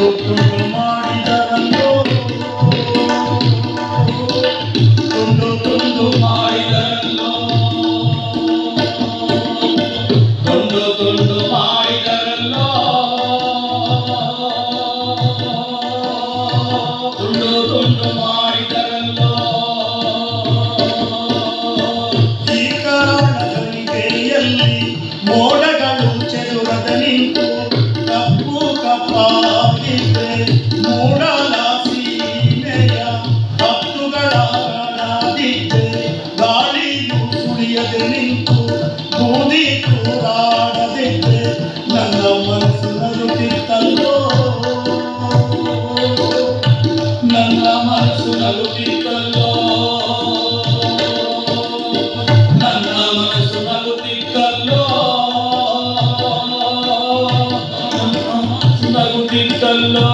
ತುಂಡು ಮಾಡಿದರಲ್ಲೋ ತುಂಡು ತುಂಡು ಮಾಡಿದರಲ್ಲೋ ತುಂಡು ತುಂಡು ಮಾಡಿದರಲ್ಲೋ ತುಂಡು ತುಂಡು ಮಾಡಿದರಲ್ಲೋ ಈ ಕಾರಣಗಳಿಗೆಯಲ್ಲಿ ಮೋಡಗಳು ಚೆದುರದ ನಿಂತು ಕಪ್ಪು ಕಪ್ಪಾಗಿದ್ದೆ ಮೂಡಲ ಸೀಮೆಯ ಹತ್ತುಗಳಾಡಿದ್ದೆ ಗಾಳಿಯು ಸುಳಿಯದೆ ನಿಂತು ಬೂದಿ ತೂರಾಡದಿದ್ದೆ ನನ್ನ ಮನಸ್ಸು ನಗುತ್ತಿತ್ತಲ್ಲೋ ನನ್ನ ಮನಸ್ಸು ನಗುತ್ತಿತ್ತಲ್ಲೋ ನನ್ನ ಮನಸ್ಸು ನಗುತ್ತಿತ್ತಲ್ಲೋ ನಗುತ್ತಿತ್ತಲ್ಲೋ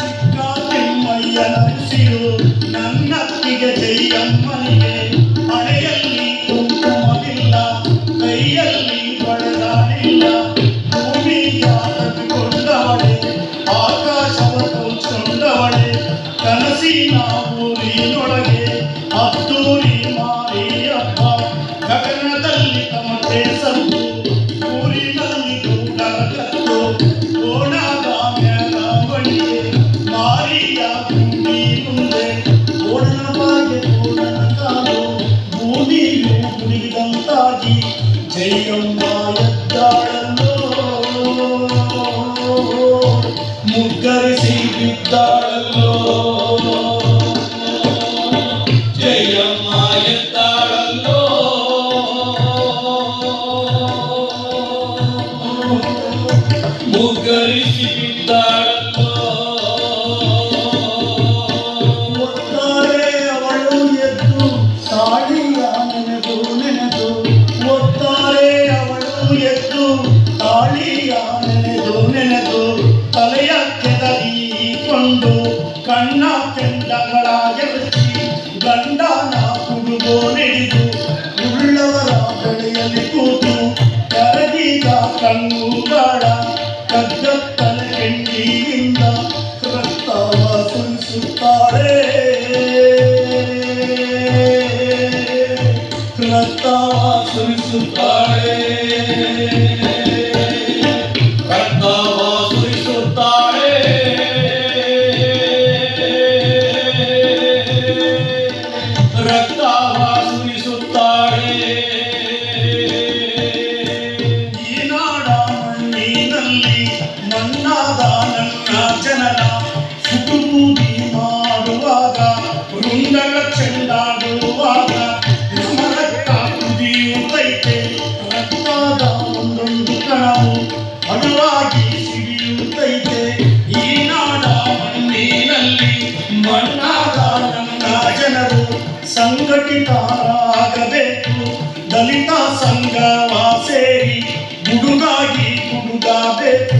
ಚಿಕ್ಕ ತಿಮ್ಮಯ್ಯನ ಉಸಿರು ನನ್ನತ್ತಿಗೆ ಜಯಮ್ಮನಿಗೆ ಹಣೆಯಲ್ಲಿ ಕುಂಕುಮವಿಲ್ಲ ಕೈಯಲ್ಲಿ ಬಡದಾಡಿಲ್ಲ ಭೂಮಿಯ ತಪ್ಪಿಕೊಂಡವಳೆ ಆಕಾಶವ ತೋಚ್ಕೊಂಡವಳೆ ಕನಸಿನ ಊರಿನೊಳಗೆ ಅದ್ದೂರಿ ಮಾರಿಯಪ್ಪ ಗಗನದಲ್ಲಿ ತಮಟೆ ಸದ್ದು ಊರಿನಲ್ಲಿ ಗೂಡರಗತ್ತು ಕೋಣದ ಮೆರವಣಿಗೆ ಮಾರಿಯ ಗುಂಡಿ ಮುಂದೆ ಓಡನ ಬಾಗೆ ಓಡನ ಕಾಲು ಬೂದಿಯು ಕುಡಿದಂತಾಗಿ ಜಯಮ್ಮ ಎದ್ದಾಳಲ್ಲೋ ಮುಗ್ಗರಿಸಿ ಬಿದ್ದಾಳಲ್ಲೋ ಜಯಮ್ಮ ಎದ್ದಾಳಲ್ಲೋ ಮುಗ್ಗರಿಸಿ ಬಿದ್ದಾಳಲ್ಲೋ ಒತ್ತಾರೆ ಅವಳು ಎದ್ದು ತಾಳಿಯ ನೆನೆದು ನೆನೆದು ಒತ್ತಾರೆ ಅವಳು ಎದ್ದು ತಾಳಿಯ ನೆನೆದು ನೆನೆದು ತಲೆಯ ಕೆದರಿಕೊಂಡು ಕಣ್ಣ ಕೆಂಡಗಳ ಎರಿಸಿ ಗಂಡನ ಹುಡುಗೋ ನಡೆದು ಉಳ್ಳವರ ಬೆಳೆಯಲ್ಲಿ ಕೂತು ಕರಗಿದ ಕಣ್ಣುಗಳ ಕಗ್ಗತ್ತಲ ಕೆಂಡಿಯಿಂದ ರಕ್ತವ ಸುರಿಸುತ್ತಾರೆ ರಕ್ತವ ಸುರಿಸುತ್ತಾರೆ ರಕ್ತವ ಸುರಿಸುತ್ತಾರೆ ರಕ್ತವ ಸುರಿಸುತ್ತಾರೆ ಈ ನಾಡ ಮಣ್ಣಿನಲ್ಲಿ ಮಣ್ಣಾದ ನನ್ನ ಜನನ ಸುಟುಬೂದಿ ಮಾಡುವಾಗ ವೃಂದಗಳ ಚೆಂಡಾಡುವಾಗ ನಮರಕ್ಕ ಕುದಿಯುತ್ತೈತೆ ರಕ್ತದ ಒಂದೊಂದು ಕಣವು ಹಣವಾಗಿ ಸಿಡಿಯುತ್ತೈತೆ ಈ ನಾಡ ಮಣ್ಣಿನಲ್ಲಿ ಮಣ್ಣಾದ ನನ್ನ ಜನರು ಸಂಘಟಿತರಾಗಬೇಕು ದಲಿತ ಸಂಘವ ಸೇರಿ ಗುಡುಗಾಗಿ ಗುಡುಗಬೇಕು